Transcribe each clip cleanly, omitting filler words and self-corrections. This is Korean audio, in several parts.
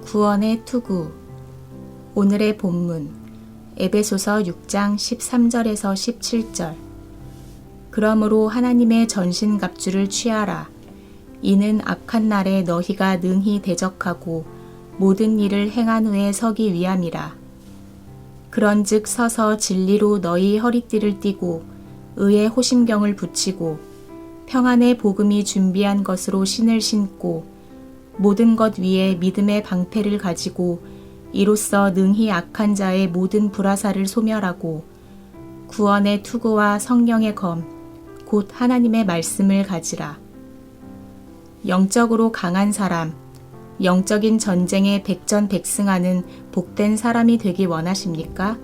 구원의 투구. 오늘의 본문 에베소서 6장 13절에서 17절. 그러므로 하나님의 전신갑주를 취하라. 이는 악한 날에 너희가 능히 대적하고 모든 일을 행한 후에 서기 위함이라. 그런즉 서서 진리로 너희 허리띠를 띠고 의의 호심경을 붙이고 평안의 복음이 준비한 것으로 신을 신고 모든 것 위에 믿음의 방패를 가지고 이로써 능히 악한 자의 모든 불화살을 소멸하고 구원의 투구와 성령의 검, 곧 하나님의 말씀을 가지라. 영적으로 강한 사람, 영적인 전쟁에 백전백승하는 복된 사람이 되기 원하십니까?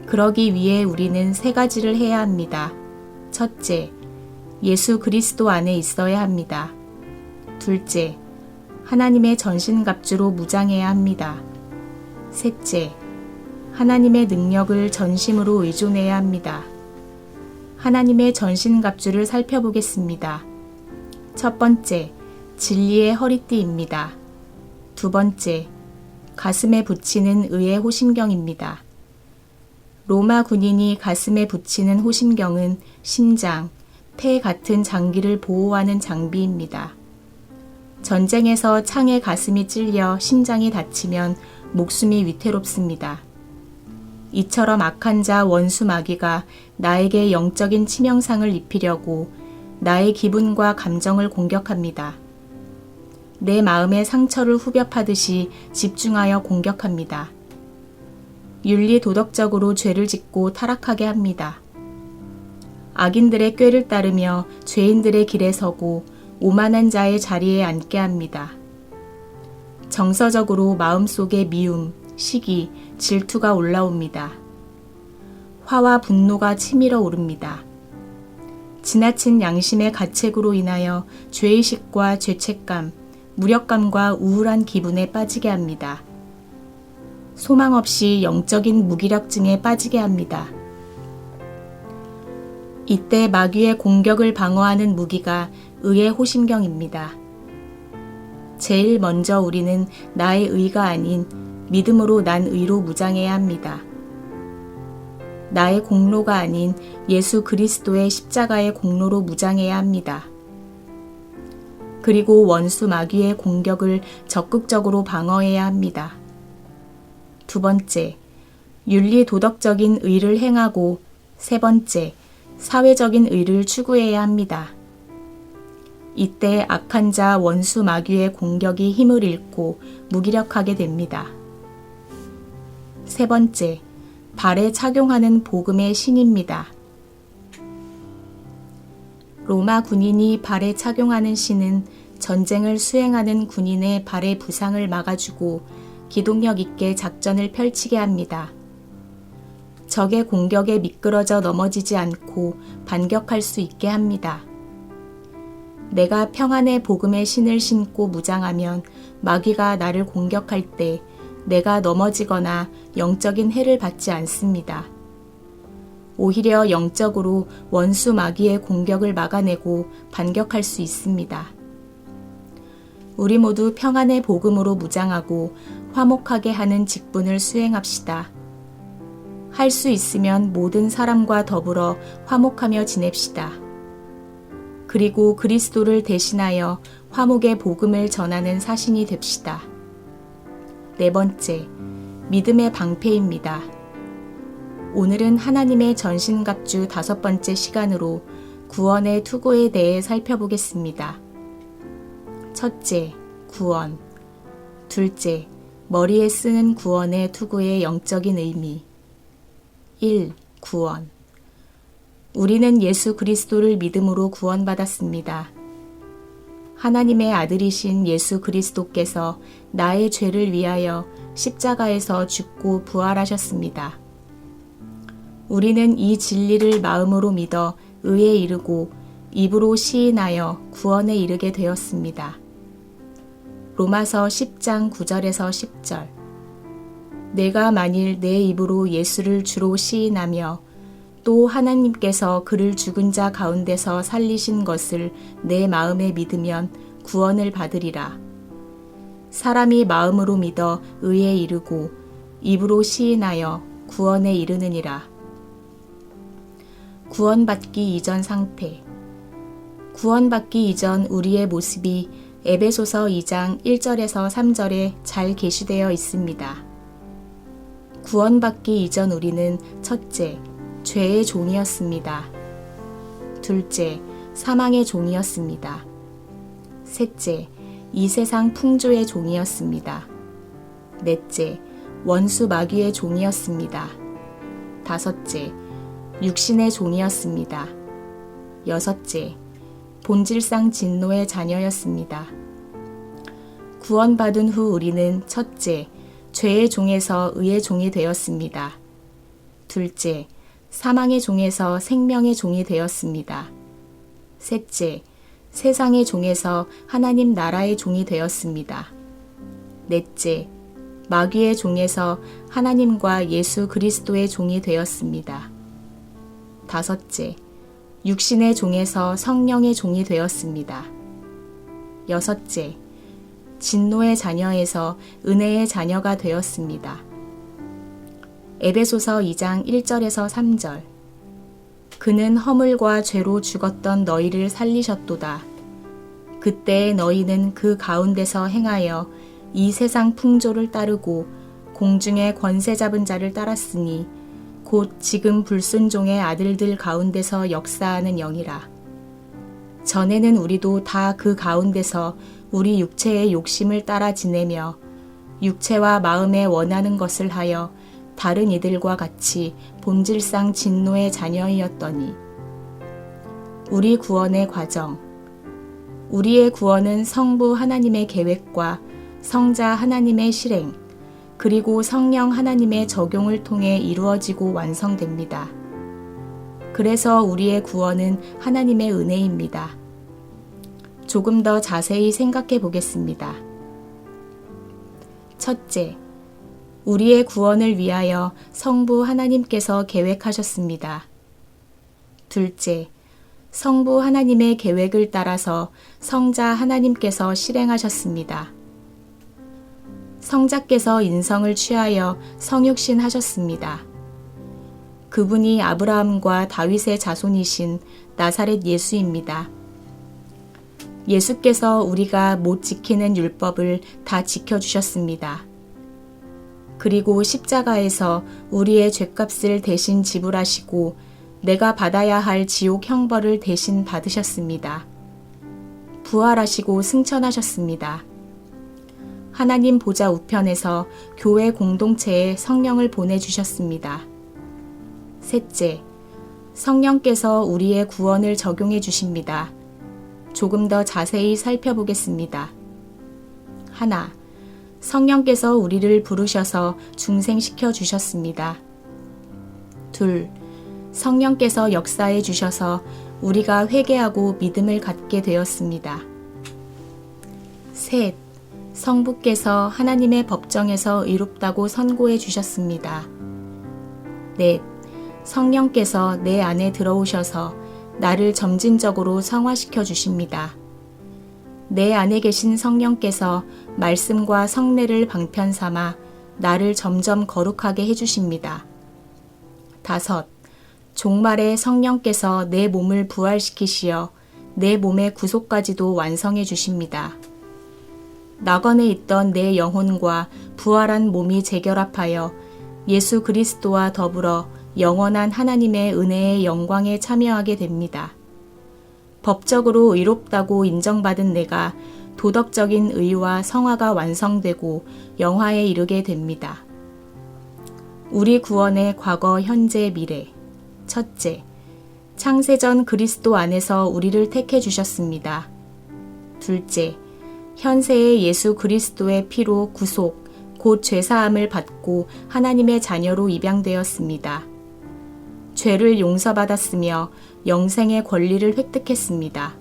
그러기 위해 우리는 세 가지를 해야 합니다. 첫째, 예수 그리스도 안에 있어야 합니다. 둘째, 하나님의 전신갑주로 무장해야 합니다. 셋째, 하나님의 능력을 전심으로 의존해야 합니다. 하나님의 전신갑주를 살펴보겠습니다. 첫 번째, 진리의 허리띠입니다. 두 번째, 가슴에 붙이는 의의 호심경입니다. 로마 군인이 가슴에 붙이는 호심경은 심장, 폐 같은 장기를 보호하는 장비입니다. 전쟁에서 창에 가슴이 찔려 심장이 다치면 목숨이 위태롭습니다. 이처럼 악한 자 원수 마귀가 나에게 영적인 치명상을 입히려고 나의 기분과 감정을 공격합니다. 내 마음의 상처를 후벼 파듯이 집중하여 공격합니다. 윤리 도덕적으로 죄를 짓고 타락하게 합니다. 악인들의 꾀를 따르며 죄인들의 길에 서고 오만한 자의 자리에 앉게 합니다. 정서적으로 마음속에 미움, 시기, 질투가 올라옵니다. 화와 분노가 치밀어 오릅니다. 지나친 양심의 가책으로 인하여 죄의식과 죄책감, 무력감과 우울한 기분에 빠지게 합니다. 소망 없이 영적인 무기력증에 빠지게 합니다. 이때 마귀의 공격을 방어하는 무기가 의의 호심경입니다. 제일 먼저 우리는 나의 의가 아닌 믿음으로 난 의로 무장해야 합니다. 나의 공로가 아닌 예수 그리스도의 십자가의 공로로 무장해야 합니다. 그리고 원수 마귀의 공격을 적극적으로 방어해야 합니다. 두 번째, 윤리 도덕적인 의를 행하고 세 번째, 사회적인 의를 추구해야 합니다. 이때 악한 자 원수 마귀의 공격이 힘을 잃고 무기력하게 됩니다. 세 번째, 발에 착용하는 복음의 신입니다. 로마 군인이 발에 착용하는 신은 전쟁을 수행하는 군인의 발의 부상을 막아주고 기동력 있게 작전을 펼치게 합니다. 적의 공격에 미끄러져 넘어지지 않고 반격할 수 있게 합니다. 내가 평안의 복음의 신을 신고 무장하면 마귀가 나를 공격할 때 내가 넘어지거나 영적인 해를 받지 않습니다. 오히려 영적으로 원수 마귀의 공격을 막아내고 반격할 수 있습니다. 우리 모두 평안의 복음으로 무장하고 화목하게 하는 직분을 수행합시다. 할 수 있으면 모든 사람과 더불어 화목하며 지냅시다. 그리고 그리스도를 대신하여 화목의 복음을 전하는 사신이 됩시다. 네 번째, 믿음의 방패입니다. 오늘은 하나님의 전신갑주 5번째 시간으로 구원의 투구에 대해 살펴보겠습니다. 첫째, 구원. 둘째, 머리에 쓰는 구원의 투구의 영적인 의미. 1. 구원. 우리는 예수 그리스도를 믿음으로 구원받았습니다. 하나님의 아들이신 예수 그리스도께서 나의 죄를 위하여 십자가에서 죽고 부활하셨습니다. 우리는 이 진리를 마음으로 믿어 의에 이르고 입으로 시인하여 구원에 이르게 되었습니다. 로마서 10장 9절에서 10절. 내가 만일 내 입으로 예수를 주로 시인하며 또 하나님께서 그를 죽은 자 가운데서 살리신 것을 내 마음에 믿으면 구원을 받으리라. 사람이 마음으로 믿어 의에 이르고 입으로 시인하여 구원에 이르느니라. 구원받기 이전 상태. 구원받기 이전 우리의 모습이 에베소서 2장 1절에서 3절에 잘 게시되어 있습니다. 구원받기 이전 우리는 첫째, 죄의 종이었습니다. 둘째, 사망의 종이었습니다. 셋째, 이 세상 풍조의 종이었습니다. 넷째, 원수 마귀의 종이었습니다. 다섯째, 육신의 종이었습니다. 여섯째, 본질상 진노의 자녀였습니다. 구원받은 후 우리는 첫째, 죄의 종에서 의의 종이 되었습니다. 둘째, 사망의 종에서 생명의 종이 되었습니다. 셋째, 세상의 종에서 하나님 나라의 종이 되었습니다. 넷째, 마귀의 종에서 하나님과 예수 그리스도의 종이 되었습니다. 다섯째, 육신의 종에서 성령의 종이 되었습니다. 여섯째, 진노의 자녀에서 은혜의 자녀가 되었습니다. 에베소서 2장 1절에서 3절. 그는 허물과 죄로 죽었던 너희를 살리셨도다. 그때의 너희는 그 가운데서 행하여 이 세상 풍조를 따르고 공중의 권세 잡은 자를 따랐으니 곧 지금 불순종의 아들들 가운데서 역사하는 영이라. 전에는 우리도 다 그 가운데서 우리 육체의 욕심을 따라 지내며 육체와 마음에 원하는 것을 하여 다른 이들과 같이 본질상 진노의 자녀이었더니. 우리 구원의 과정. 우리의 구원은 성부 하나님의 계획과 성자 하나님의 실행, 그리고 성령 하나님의 적용을 통해 이루어지고 완성됩니다. 그래서 우리의 구원은 하나님의 은혜입니다. 조금 더 자세히 생각해 보겠습니다. 첫째, 우리의 구원을 위하여 성부 하나님께서 계획하셨습니다. 둘째, 성부 하나님의 계획을 따라서 성자 하나님께서 실행하셨습니다. 성자께서 인성을 취하여 성육신 하셨습니다. 그분이 아브라함과 다윗의 자손이신 나사렛 예수입니다. 예수께서 우리가 못 지키는 율법을 다 지켜주셨습니다. 그리고 십자가에서 우리의 죗값을 대신 지불하시고 내가 받아야 할 지옥 형벌을 대신 받으셨습니다. 부활하시고 승천하셨습니다. 하나님 보좌 우편에서 교회 공동체에 성령을 보내주셨습니다. 셋째, 성령께서 우리의 구원을 적용해 주십니다. 조금 더 자세히 살펴보겠습니다. 하나, 성령께서 우리를 부르셔서 중생시켜 주셨습니다. 둘, 성령께서 역사해 주셔서 우리가 회개하고 믿음을 갖게 되었습니다. 셋, 성부께서 하나님의 법정에서 의롭다고 선고해 주셨습니다. 넷, 성령께서 내 안에 들어오셔서 나를 점진적으로 성화시켜 주십니다. 내 안에 계신 성령께서 말씀과 성례를 방편 삼아 나를 점점 거룩하게 해주십니다. 다섯, 종말에 성령께서 내 몸을 부활시키시어 내 몸의 구속까지도 완성해 주십니다. 낙원에 있던 내 영혼과 부활한 몸이 재결합하여 예수 그리스도와 더불어 영원한 하나님의 은혜의 영광에 참여하게 됩니다. 법적으로 의롭다고 인정받은 내가 도덕적인 의와 성화가 완성되고 영화에 이르게 됩니다. 우리 구원의 과거, 현재, 미래. 첫째, 창세전 그리스도 안에서 우리를 택해 주셨습니다. 둘째, 현세의 예수 그리스도의 피로 구속, 곧 죄사함을 받고 하나님의 자녀로 입양되었습니다. 죄를 용서받았으며 영생의 권리를 획득했습니다.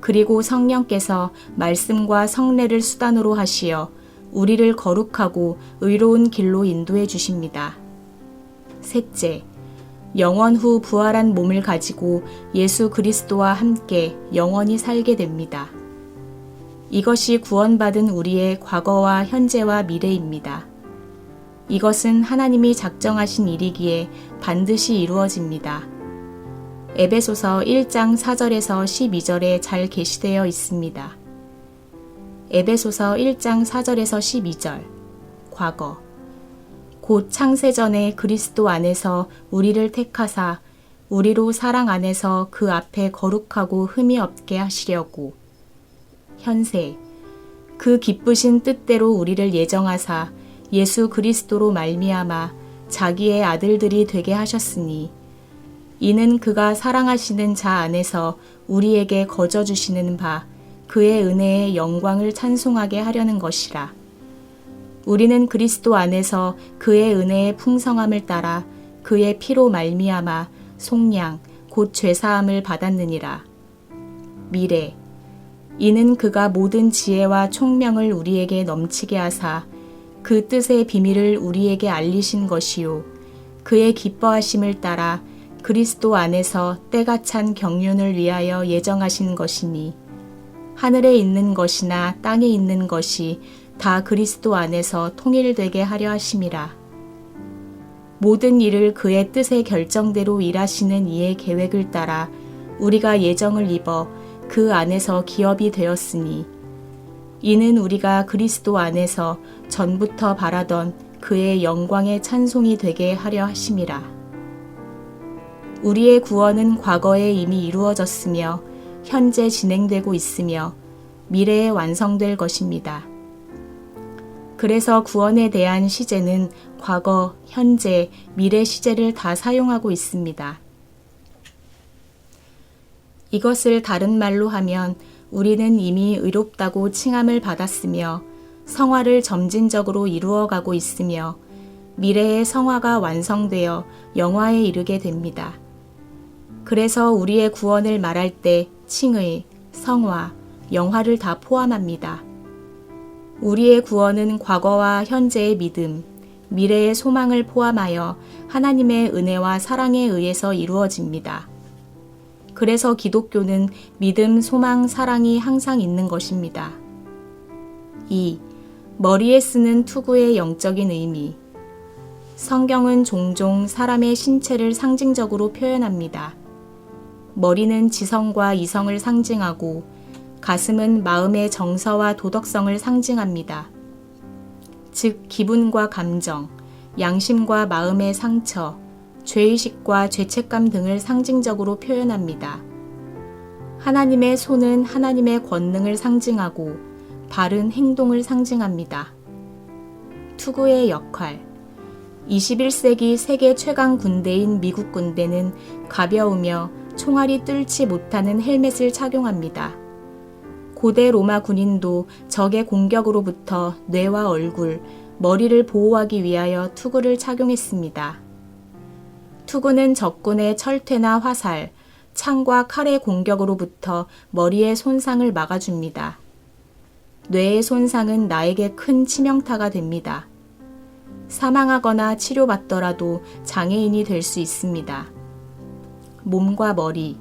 그리고 성령께서 말씀과 성례를 수단으로 하시어 우리를 거룩하고 의로운 길로 인도해 주십니다. 셋째, 영원 후 부활한 몸을 가지고 예수 그리스도와 함께 영원히 살게 됩니다. 이것이 구원받은 우리의 과거와 현재와 미래입니다. 이것은 하나님이 작정하신 일이기에 반드시 이루어집니다. 에베소서 1장 4절에서 12절에 잘 게시되어 있습니다. 에베소서 1장 4절에서 12절. 과거. 곧 창세전에 그리스도 안에서 우리를 택하사 우리로 사랑 안에서 그 앞에 거룩하고 흠이 없게 하시려고. 현세. 그 기쁘신 뜻대로 우리를 예정하사 예수 그리스도로 말미암아 자기의 아들들이 되게 하셨으니 이는 그가 사랑하시는 자 안에서 우리에게 거저 주시는 바 그의 은혜의 영광을 찬송하게 하려는 것이라. 우리는 그리스도 안에서 그의 은혜의 풍성함을 따라 그의 피로 말미암아 속량 곧 죄사함을 받았느니라. 미래. 이는 그가 모든 지혜와 총명을 우리에게 넘치게 하사 그 뜻의 비밀을 우리에게 알리신 것이요 그의 기뻐하심을 따라 그리스도 안에서 때가 찬 경륜을 위하여 예정하신 것이니 하늘에 있는 것이나 땅에 있는 것이 다 그리스도 안에서 통일되게 하려 하심이라. 모든 일을 그의 뜻의 결정대로 일하시는 이의 계획을 따라 우리가 예정을 입어 그 안에서 기업이 되었으니 이는 우리가 그리스도 안에서 전부터 바라던 그의 영광의 찬송이 되게 하려 하심이라. 우리의 구원은 과거에 이미 이루어졌으며 현재 진행되고 있으며 미래에 완성될 것입니다. 그래서 구원에 대한 시제는 과거, 현재, 미래 시제를 다 사용하고 있습니다. 이것을 다른 말로 하면 우리는 이미 의롭다고 칭함을 받았으며 성화를 점진적으로 이루어가고 있으며 미래의 성화가 완성되어 영화에 이르게 됩니다. 그래서 우리의 구원을 말할 때 칭의, 성화, 영화를 다 포함합니다. 우리의 구원은 과거와 현재의 믿음, 미래의 소망을 포함하여 하나님의 은혜와 사랑에 의해서 이루어집니다. 그래서 기독교는 믿음, 소망, 사랑이 항상 있는 것입니다. 2. 머리에 쓰는 투구의 영적인 의미. 성경은 종종 사람의 신체를 상징적으로 표현합니다. 머리는 지성과 이성을 상징하고 가슴은 마음의 정서와 도덕성을 상징합니다. 즉 기분과 감정, 양심과 마음의 상처, 죄의식과 죄책감 등을 상징적으로 표현합니다. 하나님의 손은 하나님의 권능을 상징하고 발은 행동을 상징합니다. 투구의 역할. 21세기 세계 최강 군대인 미국 군대는 가벼우며 총알이 뚫지 못하는 헬멧을 착용합니다. 고대 로마 군인도 적의 공격으로부터 뇌와 얼굴, 머리를 보호하기 위하여 투구를 착용했습니다. 투구는 적군의 철퇴나 화살, 창과 칼의 공격으로부터 머리의 손상을 막아줍니다. 뇌의 손상은 나에게 큰 치명타가 됩니다. 사망하거나 치료받더라도 장애인이 될 수 있습니다. 몸과 머리.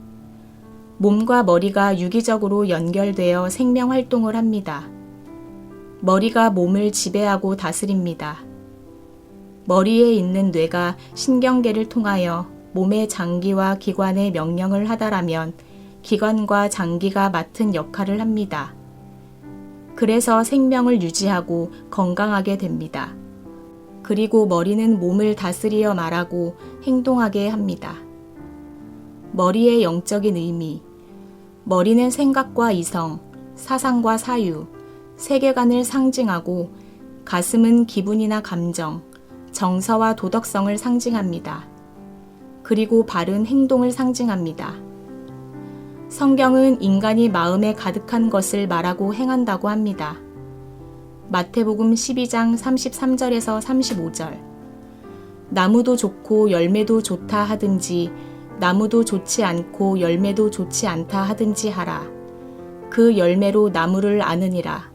몸과 머리가 유기적으로 연결되어 생명활동을 합니다. 머리가 몸을 지배하고 다스립니다. 머리에 있는 뇌가 신경계를 통하여 몸의 장기와 기관에 명령을 하다라면 기관과 장기가 맡은 역할을 합니다. 그래서 생명을 유지하고 건강하게 됩니다. 그리고 머리는 몸을 다스리어 말하고 행동하게 합니다. 머리의 영적인 의미. 머리는 생각과 이성, 사상과 사유, 세계관을 상징하고 가슴은 기분이나 감정, 정서와 도덕성을 상징합니다. 그리고 발은 행동을 상징합니다. 성경은 인간이 마음에 가득한 것을 말하고 행한다고 합니다. 마태복음 12장 33절에서 35절. 나무도 좋고 열매도 좋다 하든지 나무도 좋지 않고 열매도 좋지 않다 하든지 하라. 그 열매로 나무를 아느니라.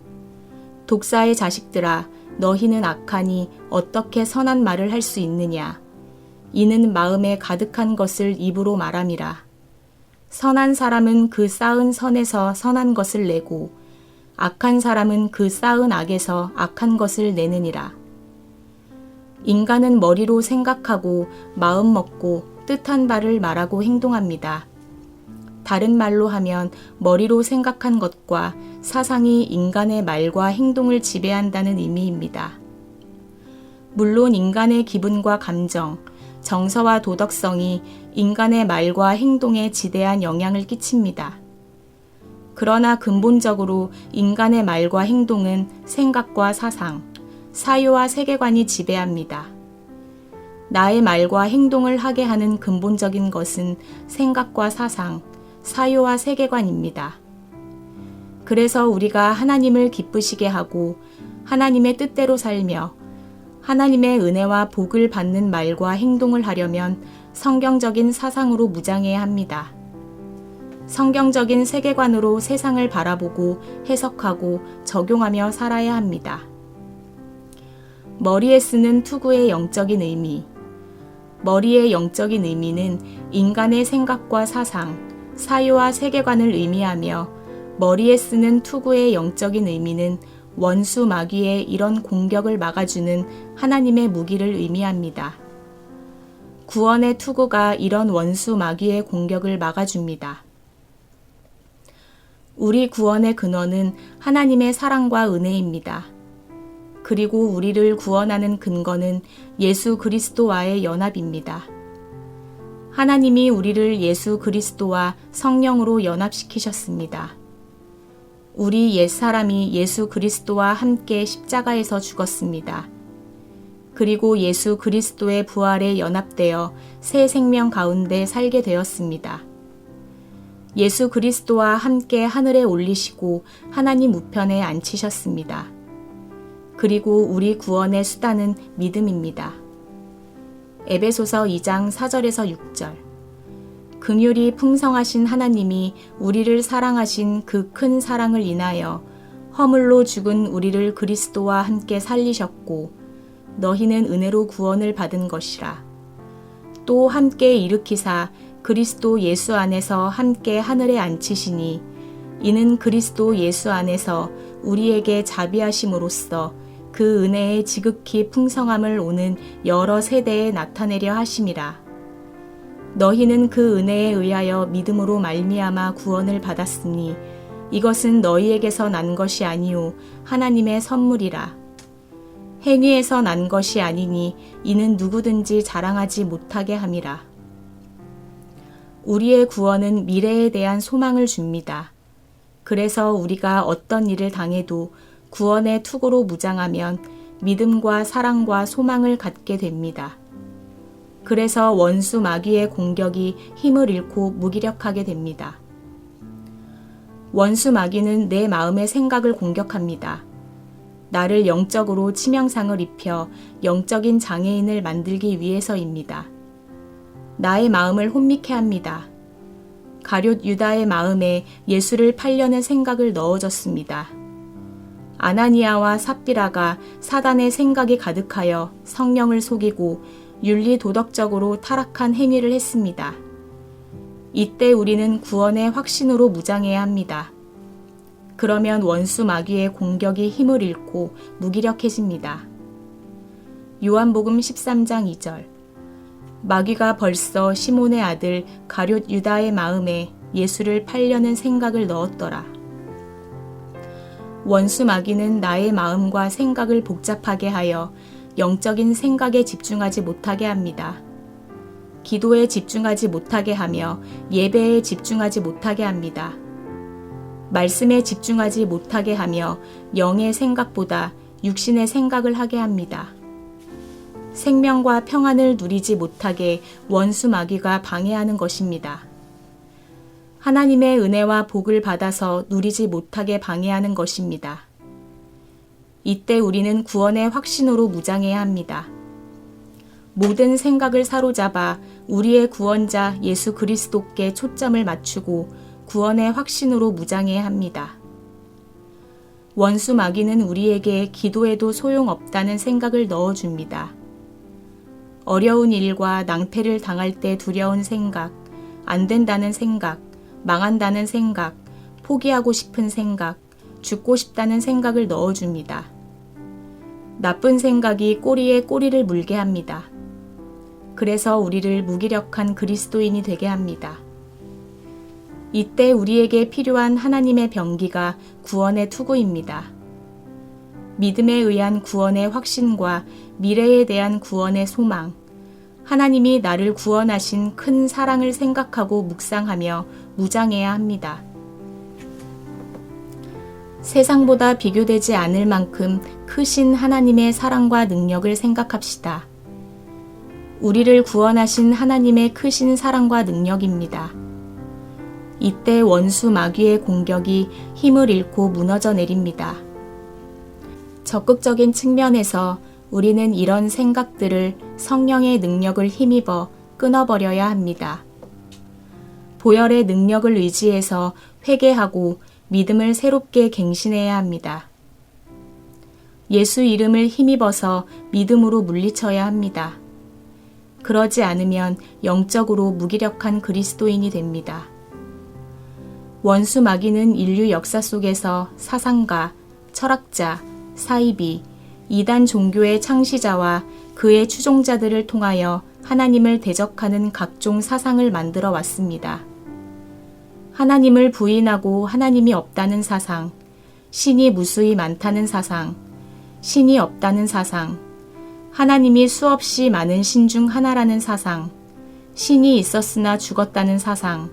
독사의 자식들아, 너희는 악하니 어떻게 선한 말을 할 수 있느냐. 이는 마음에 가득한 것을 입으로 말함이라. 선한 사람은 그 쌓은 선에서 선한 것을 내고 악한 사람은 그 쌓은 악에서 악한 것을 내느니라. 인간은 머리로 생각하고 마음 먹고 뜻한 바를 말하고 행동합니다. 다른 말로 하면 머리로 생각한 것과 사상이 인간의 말과 행동을 지배한다는 의미입니다. 물론 인간의 기분과 감정, 정서와 도덕성이 인간의 말과 행동에 지대한 영향을 끼칩니다. 그러나 근본적으로 인간의 말과 행동은 생각과 사상, 사유와 세계관이 지배합니다. 나의 말과 행동을 하게 하는 근본적인 것은 생각과 사상, 사유와 세계관입니다. 그래서 우리가 하나님을 기쁘시게 하고 하나님의 뜻대로 살며 하나님의 은혜와 복을 받는 말과 행동을 하려면 성경적인 사상으로 무장해야 합니다. 성경적인 세계관으로 세상을 바라보고 해석하고 적용하며 살아야 합니다. 머리에 쓰는 투구의 영적인 의미. 머리의 영적인 의미는 인간의 생각과 사상, 사유와 세계관을 의미하며 머리에 쓰는 투구의 영적인 의미는 원수 마귀의 이런 공격을 막아주는 하나님의 무기를 의미합니다. 구원의 투구가 이런 원수 마귀의 공격을 막아줍니다. 우리 구원의 근원은 하나님의 사랑과 은혜입니다. 그리고 우리를 구원하는 근거는 예수 그리스도와의 연합입니다. 하나님이 우리를 예수 그리스도와 성령으로 연합시키셨습니다. 우리 옛사람이 예수 그리스도와 함께 십자가에서 죽었습니다. 그리고 예수 그리스도의 부활에 연합되어 새 생명 가운데 살게 되었습니다. 예수 그리스도와 함께 하늘에 올리시고 하나님 우편에 앉히셨습니다. 그리고 우리 구원의 수단은 믿음입니다. 에베소서 2장 4절에서 6절. 긍휼이 풍성하신 하나님이 우리를 사랑하신 그 큰 사랑을 인하여 허물로 죽은 우리를 그리스도와 함께 살리셨고 너희는 은혜로 구원을 받은 것이라. 또 함께 일으키사 그리스도 예수 안에서 함께 하늘에 앉히시니 이는 그리스도 예수 안에서 우리에게 자비하심으로써 그 은혜의 지극히 풍성함을 오는 여러 세대에 나타내려 하심이라. 너희는 그 은혜에 의하여 믿음으로 말미암아 구원을 받았으니 이것은 너희에게서 난 것이 아니요 하나님의 선물이라. 행위에서 난 것이 아니니 이는 누구든지 자랑하지 못하게 함이라. 우리의 구원은 미래에 대한 소망을 줍니다. 그래서 우리가 어떤 일을 당해도 구원의 투구로 무장하면 믿음과 사랑과 소망을 갖게 됩니다. 그래서 원수 마귀의 공격이 힘을 잃고 무기력하게 됩니다. 원수 마귀는 내 마음의 생각을 공격합니다. 나를 영적으로 치명상을 입혀 영적인 장애인을 만들기 위해서입니다. 나의 마음을 혼미케 합니다. 가룟 유다의 마음에 예수를 팔려는 생각을 넣어줬습니다. 아나니아와 삽비라가 사단의 생각이 가득하여 성령을 속이고 윤리 도덕적으로 타락한 행위를 했습니다. 이때 우리는 구원의 확신으로 무장해야 합니다. 그러면 원수 마귀의 공격이 힘을 잃고 무기력해집니다. 요한복음 13장 2절. 마귀가 벌써 시몬의 아들 가룟 유다의 마음에 예수를 팔려는 생각을 넣었더라. 원수 마귀는 나의 마음과 생각을 복잡하게 하여 영적인 생각에 집중하지 못하게 합니다. 기도에 집중하지 못하게 하며 예배에 집중하지 못하게 합니다. 말씀에 집중하지 못하게 하며 영의 생각보다 육신의 생각을 하게 합니다. 생명과 평안을 누리지 못하게 원수 마귀가 방해하는 것입니다. 하나님의 은혜와 복을 받아서 누리지 못하게 방해하는 것입니다. 이때 우리는 구원의 확신으로 무장해야 합니다. 모든 생각을 사로잡아 우리의 구원자 예수 그리스도께 초점을 맞추고 구원의 확신으로 무장해야 합니다. 원수 마귀는 우리에게 기도해도 소용없다는 생각을 넣어줍니다. 어려운 일과 낭패를 당할 때 두려운 생각, 안 된다는 생각, 망한다는 생각, 포기하고 싶은 생각, 죽고 싶다는 생각을 넣어줍니다. 나쁜 생각이 꼬리에 꼬리를 물게 합니다. 그래서 우리를 무기력한 그리스도인이 되게 합니다. 이때 우리에게 필요한 하나님의 병기가 구원의 투구입니다. 믿음에 의한 구원의 확신과 미래에 대한 구원의 소망, 하나님이 나를 구원하신 큰 사랑을 생각하고 묵상하며 무장해야 합니다. 세상보다 비교되지 않을 만큼 크신 하나님의 사랑과 능력을 생각합시다. 우리를 구원하신 하나님의 크신 사랑과 능력입니다. 이때 원수 마귀의 공격이 힘을 잃고 무너져 내립니다. 적극적인 측면에서 우리는 이런 생각들을 성령의 능력을 힘입어 끊어버려야 합니다. 보혈의 능력을 의지해서 회개하고 믿음을 새롭게 갱신해야 합니다. 예수 이름을 힘입어서 믿음으로 물리쳐야 합니다. 그러지 않으면 영적으로 무기력한 그리스도인이 됩니다. 원수 마귀는 인류 역사 속에서 사상가, 철학자, 사이비, 이단 종교의 창시자와 그의 추종자들을 통하여 하나님을 대적하는 각종 사상을 만들어 왔습니다. 하나님을 부인하고 하나님이 없다는 사상, 신이 무수히 많다는 사상, 신이 없다는 사상, 하나님이 수없이 많은 신 중 하나라는 사상, 신이 있었으나 죽었다는 사상,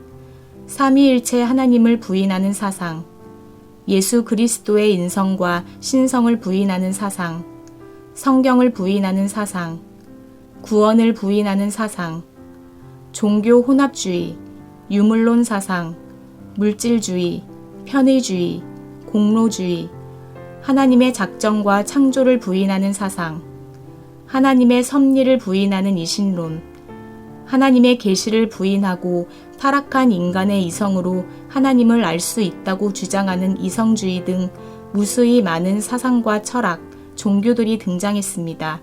삼위일체 하나님을 부인하는 사상, 예수 그리스도의 인성과 신성을 부인하는 사상, 성경을 부인하는 사상, 구원을 부인하는 사상, 종교 혼합주의, 유물론 사상, 물질주의, 편의주의, 공로주의, 하나님의 작정과 창조를 부인하는 사상, 하나님의 섭리를 부인하는 이신론, 하나님의 계시를 부인하고 타락한 인간의 이성으로 하나님을 알 수 있다고 주장하는 이성주의 등 무수히 많은 사상과 철학, 종교들이 등장했습니다.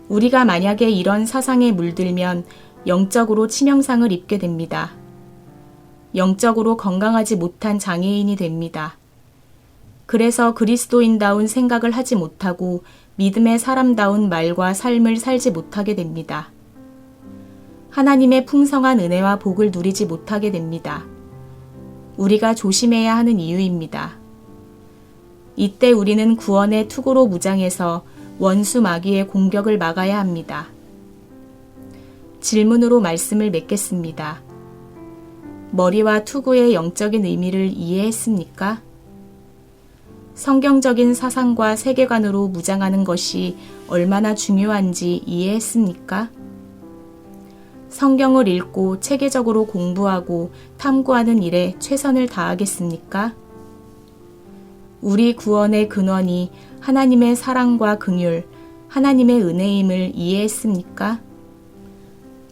우리가 만약에 이런 사상에 물들면 영적으로 치명상을 입게 됩니다. 영적으로 건강하지 못한 장애인이 됩니다. 그래서 그리스도인다운 생각을 하지 못하고 믿음의 사람다운 말과 삶을 살지 못하게 됩니다. 하나님의 풍성한 은혜와 복을 누리지 못하게 됩니다. 우리가 조심해야 하는 이유입니다. 이때 우리는 구원의 투구로 무장해서 원수 마귀의 공격을 막아야 합니다. 질문으로 말씀을 맺겠습니다. 머리와 투구의 영적인 의미를 이해했습니까? 성경적인 사상과 세계관으로 무장하는 것이 얼마나 중요한지 이해했습니까? 성경을 읽고 체계적으로 공부하고 탐구하는 일에 최선을 다하겠습니까? 우리 구원의 근원이 하나님의 사랑과 긍휼, 하나님의 은혜임을 이해했습니까?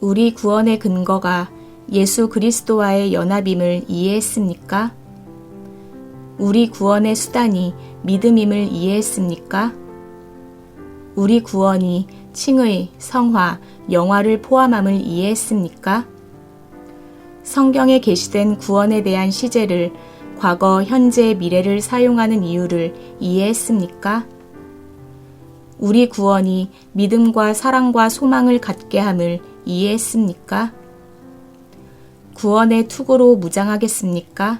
우리 구원의 근거가 예수 그리스도와의 연합임을 이해했습니까? 우리 구원의 수단이 믿음임을 이해했습니까? 우리 구원이 칭의, 성화, 영화를 포함함을 이해했습니까? 성경에 게시된 구원에 대한 시제를 과거, 현재, 미래를 사용하는 이유를 이해했습니까? 우리 구원이 믿음과 사랑과 소망을 갖게 함을 이해했습니까? 구원의 투구로 무장하겠습니까?